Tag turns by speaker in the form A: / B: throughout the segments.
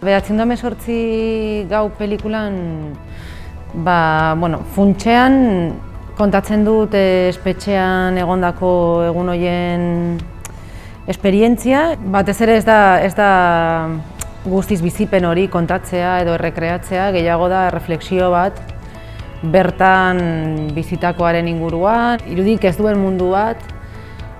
A: 918 gau pelikulan, funtsean kontatzen dut espetxean egondako egun horien esperientzia. Batez ere ez da guztiz bizipen hori kontatzea edo errekreatzea, gehiago da refleksio bat bertan bizitakoaren inguruan, irudik ez duen mundu bat,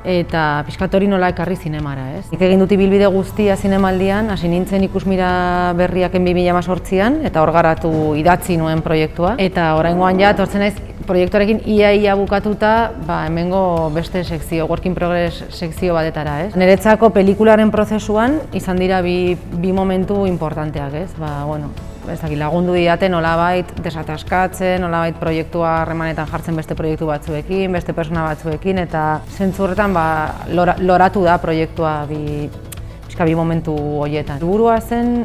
A: eta pixkat hori nola ekarri zinemara, ez? Nik egin dut ibilbide guztia zinemaldian, hasi nintzen ikusmira berriaken 2018an, eta hor garatu idatzi nuen proiektua. Eta oraingoan ja, etortzen naiz, proiektuarekin ia bukatuta, hemengo beste sekzio, work in progress sekzio batetara, ez? Niretzako pelikularen prozesuan izan dira bi momentu importanteak, ez? Lagundu didate nolabait desataskatzen, nolabait proiektua harremanetan jartzen beste proiektu batzuekin, beste persona batzuekin, eta zentzu horretan loratu da proiektua bi momentu horietan. Helburua zen,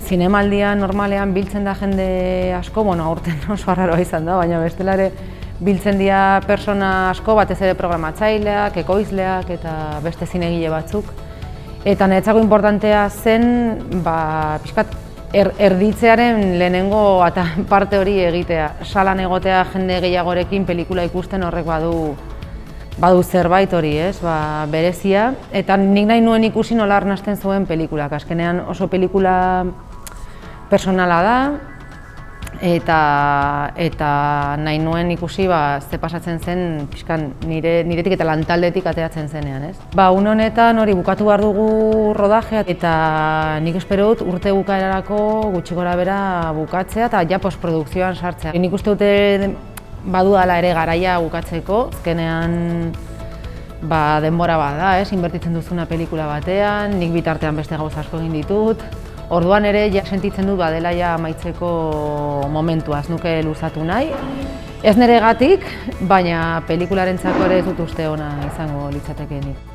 A: zinemaldian normalean biltzen da jende asko, aurten oso arraroa izan da, baina bestelare biltzen dira persona asko, batez ere programatzaileak, ekoizleak eta beste zinegile batzuk. Eta niretzako importantea zen, pixkat erditzearen lehenengo parte hori egitea. Salan egotea jende gehiagorekin pelikula ikusten horrek badu zerbait hori, ez, berezia. Eta nik nahi nuen ikusi nola arnasten zuen pelikulak. Azkenean oso pelikula personala da, eta nahi nuen ikusi ze pasatzen zen pixkan niretik eta lantaldetik ateratzen zenean, ez? Une honetan hori bukatu behar dugu rodajea, eta nik espero dut urte bukaerarako gutxi gorabehera bukatzea eta ja postprodukzioan sartzea. Nik uste dute badudala ere garaia bukatzeko, azkenean denbora bat da, ez? Inbertitzen duzuna pelikula batean, nik bitartean beste gauza asko egin ditut. Orduan ere ja sentitzen dut badela ja amaitzeko momentua, ez nuke luzatu nahi. Ez niregatik, baina pelikularentzako ere ez dut uste ona izango litzatekeenik.